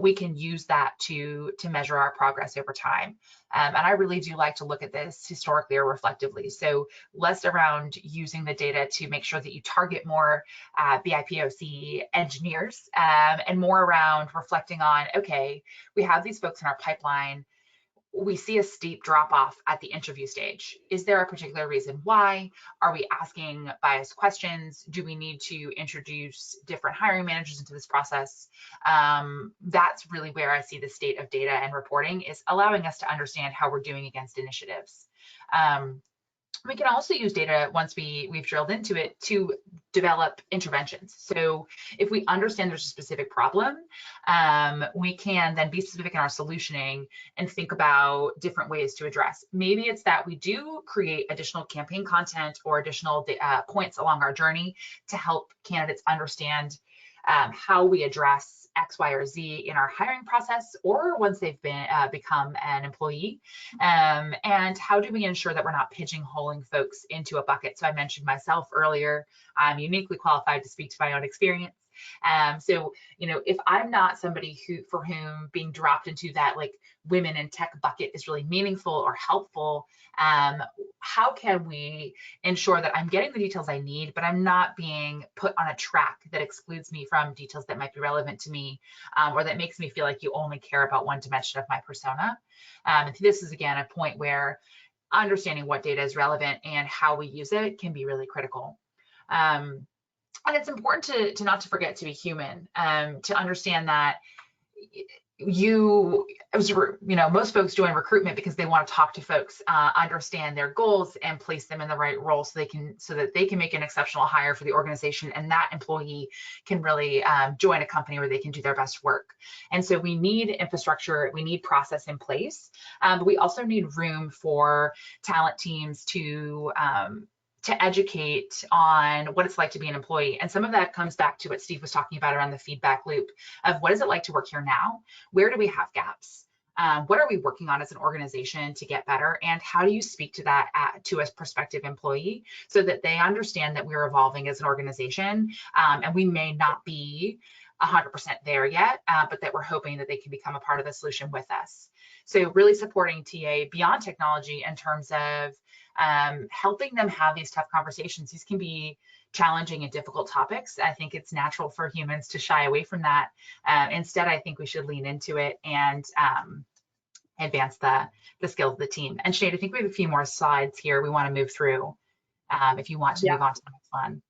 we can use that to measure our progress over time. And I really do like to look at this historically or reflectively. So less around using the data to make sure that you target more BIPOC engineers, and more around reflecting on, okay, we have these folks in our pipeline. We see a steep drop off at the interview stage. Is there a particular reason why? Are we asking biased questions? Do we need to introduce different hiring managers into this process? That's really where I see the state of data and reporting is allowing us to understand how we're doing against initiatives. We can also use data once we've drilled into it to develop interventions. So if we understand there's a specific problem, we can then be specific in our solutioning and think about different ways to address. Maybe it's that we do create additional campaign content or additional points along our journey to help candidates understand how we address X, Y, or Z in our hiring process, or once they've become an employee. And how do we ensure that we're not pigeonholing folks into a bucket? So I mentioned myself earlier, I'm uniquely qualified to speak to my own experience. So, if I'm not somebody for whom being dropped into that like women in tech bucket is really meaningful or helpful, how can we ensure that I'm getting the details I need, but I'm not being put on a track that excludes me from details that might be relevant to me, or that makes me feel like you only care about one dimension of my persona. And this is, again, a point where understanding what data is relevant and how we use it can be really critical. And it's important to not to forget to be human, to understand that most folks join recruitment because they want to talk to folks, understand their goals, and place them in the right role so that they can make an exceptional hire for the organization, and that employee can really join a company where they can do their best work. And so we need infrastructure, we need process in place, but we also need room for talent teams to educate on what it's like to be an employee. And some of that comes back to what Steve was talking about around the feedback loop of what is it like to work here now? Where do we have gaps? What are we working on as an organization to get better? And how do you speak to that to a prospective employee so that they understand that we're evolving as an organization, and we may not be 100% there yet, but that we're hoping that they can become a part of the solution with us. So really supporting TA beyond technology in terms of helping them have these tough conversations. These can be challenging and difficult topics. I think it's natural for humans to shy away from that. Instead, I think we should lean into it and advance the skills of the team. And Sinead, I think we have a few more slides here we want to move through if you want to move on to the next one.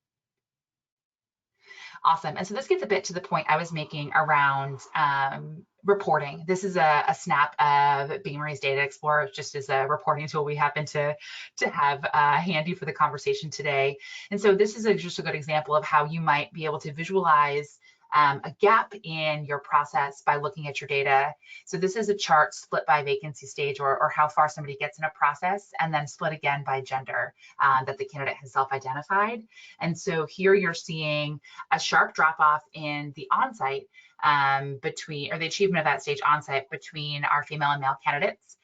Awesome. And so this gets a bit to the point I was making around reporting. This is a snap of Beamery's Data Explorer, just as a reporting tool we happen to have handy for the conversation today. And so this is just a good example of how you might be able to visualize a gap in your process by looking at your data. So this is a chart split by vacancy stage or how far somebody gets in a process, and then split again by gender that the candidate has self-identified. And so here you're seeing a sharp drop off in the onsite the achievement of that stage onsite between our female and male candidates.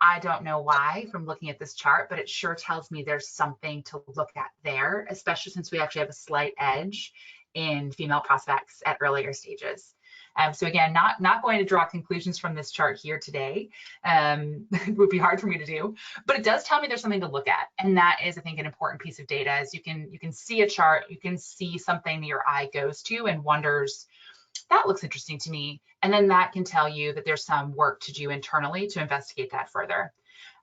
I don't know why from looking at this chart, but it sure tells me there's something to look at there, especially since we actually have a slight edge in female prospects at earlier stages. So again, not going to draw conclusions from this chart here today. It would be hard for me to do, but it does tell me there's something to look at. And that is, I think, an important piece of data is you can see a chart, you can see something that your eye goes to and wonders, that looks interesting to me. And then that can tell you that there's some work to do internally to investigate that further.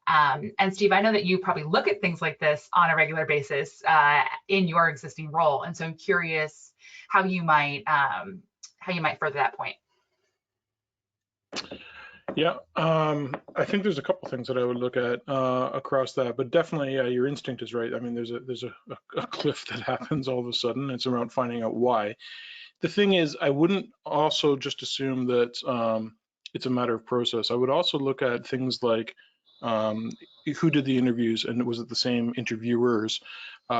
And Steve, I know that you probably look at things like this on a regular basis in your existing role. And so I'm curious how you might further that point. Yeah, I think there's a couple things that I would look at across that, but definitely your instinct is right. I mean, there's a cliff that happens all of a sudden. It's around finding out why. The thing is, I wouldn't also just assume that it's a matter of process. I would also look at things like who did the interviews and was it the same interviewers?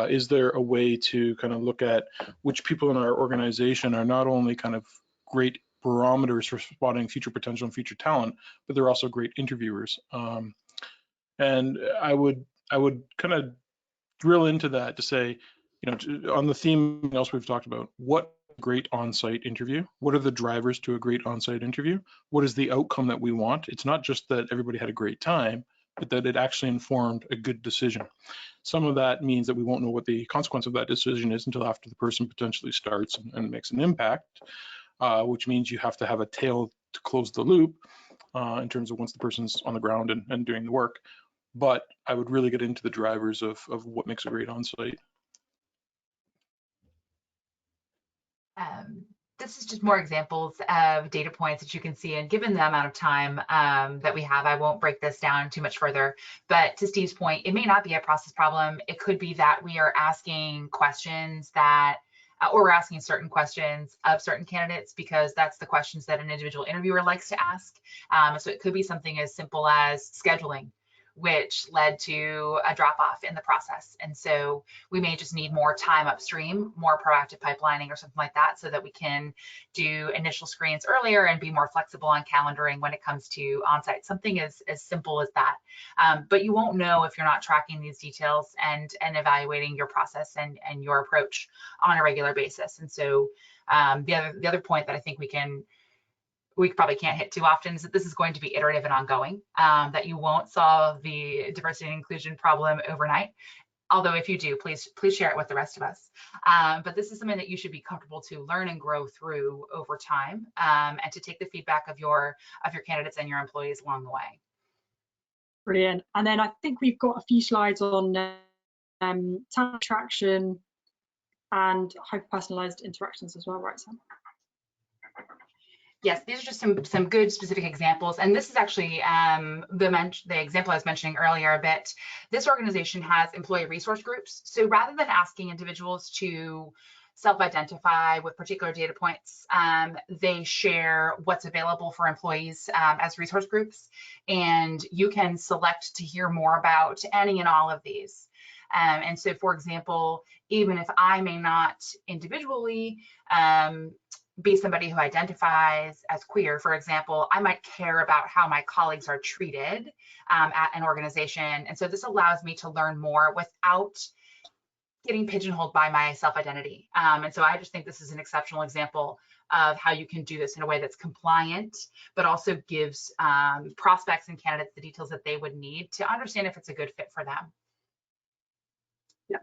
Is there a way to kind of look at which people in our organization are not only kind of great barometers for spotting future potential and future talent, but they're also great interviewers. And I would kind of drill into that to say, On the theme else we've talked about, what great on-site interview? What are the drivers to a great on-site interview? What is the outcome that we want? It's not just that everybody had a great time, but that it actually informed a good decision. Some of that means that we won't know what the consequence of that decision is until after the person potentially starts and makes an impact, which means you have to have a tail to close the loop in terms of once the person's on the ground and doing the work. But I would really get into the drivers of what makes a great on-site. This is just more examples of data points that you can see, and given the amount of time that we have, I won't break this down too much further. But to Steve's point, it may not be a process problem. It could be that we are asking questions that, or we're asking certain questions of certain candidates because that's the questions that an individual interviewer likes to ask. So it could be something as simple as scheduling, which led to a drop off in the process. And so we may just need more time upstream, more proactive pipelining or something like that, so that we can do initial screens earlier and be more flexible on calendaring when it comes to on-site, something as simple as that. But you won't know if you're not tracking these details and evaluating your process and your approach on a regular basis. And so the other point that I think we probably can't hit too often is that this is going to be iterative and ongoing, that you won't solve the diversity and inclusion problem overnight. Although if you do, please share it with the rest of us. But this is something that you should be comfortable to learn and grow through over time, and to take the feedback of your candidates and your employees along the way. Brilliant. And then I think we've got a few slides on talent attraction and hyper-personalized interactions as well, right, Sam? Yes, these are just some good specific examples. And this is actually the example I was mentioning earlier a bit. This organization has employee resource groups. So rather than asking individuals to self-identify with particular data points, they share what's available for employees as resource groups. And you can select to hear more about any and all of these. And so, for example, even if I may not individually be somebody who identifies as queer, for example, I might care about how my colleagues are treated at an organization. And so this allows me to learn more without getting pigeonholed by my self-identity. And so I just think this is an exceptional example of how you can do this in a way that's compliant, but also gives prospects and candidates the details that they would need to understand if it's a good fit for them. Yeah.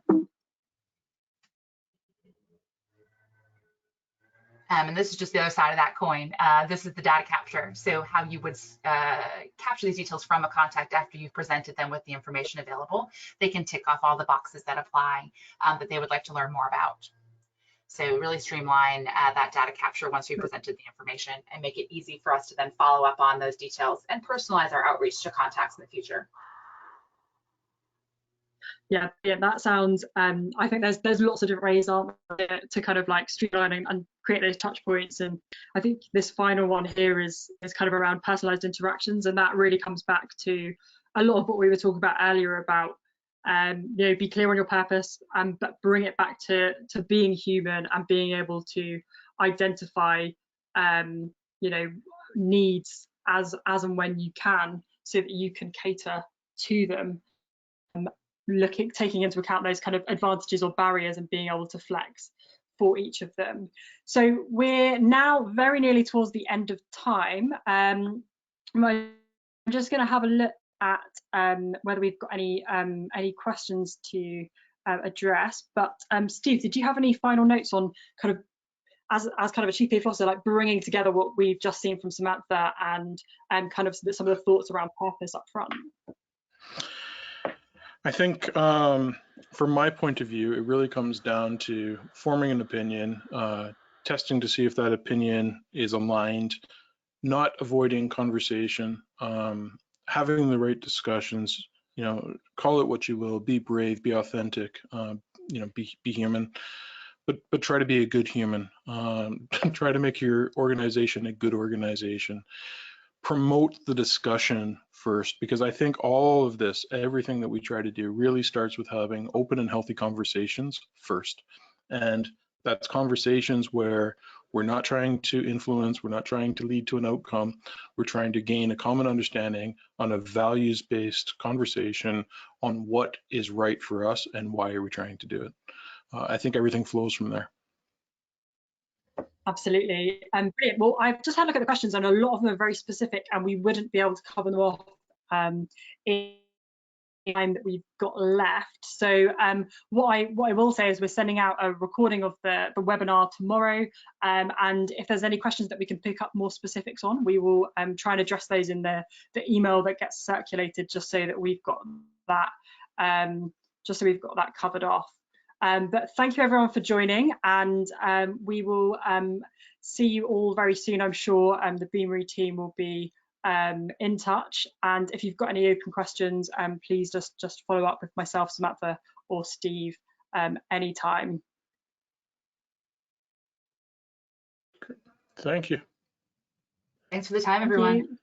And this is just the other side of that coin. This is the data capture. So how you would capture these details from a contact after you've presented them with the information available. They can tick off all the boxes that apply that they would like to learn more about. So really streamline that data capture once we presented the information and make it easy for us to then follow up on those details and personalize our outreach to contacts in the future. Yeah, that sounds, I think there's lots of different ways to kind of like streamline and create those touch points. And I think this final one here is kind of around personalized interactions. And that really comes back to a lot of what we were talking about earlier about, be clear on your purpose, but bring it back to being human and being able to identify, needs as and when you can, so that you can cater to them. Taking into account those kind of advantages or barriers and being able to flex for each of them. So we're now very nearly towards the end of time. I'm just going to have a look at whether we've got any questions to address. But Steve, did you have any final notes on kind of as kind of a chief people officer, like bringing together what we've just seen from Samantha and kind of some of the thoughts around purpose up front? I think from my point of view, it really comes down to forming an opinion, testing to see if that opinion is aligned, not avoiding conversation, having the right discussions, call it what you will, be brave, be authentic, be human, but try to be a good human. Try to make your organization a good organization. Promote the discussion first, because I think all of this, everything that we try to do, really starts with having open and healthy conversations first. And that's conversations where we're not trying to influence, we're not trying to lead to an outcome, we're trying to gain a common understanding on a values-based conversation on what is right for us and why are we trying to do it. I think everything flows from there. Absolutely. Brilliant. Well, I've just had a look at the questions, and a lot of them are very specific, and we wouldn't be able to cover them off in time that we've got left. So what I will say is we're sending out a recording of the webinar tomorrow, and if there's any questions that we can pick up more specifics on, we will try and address those in the email that gets circulated, just so that we've got that covered off. But thank you everyone for joining, and we will see you all very soon, I'm sure. The Beamery team will be in touch, and if you've got any open questions, please just follow up with myself, Samantha, or Steve anytime. Thank you. Thanks for the time, everyone. You.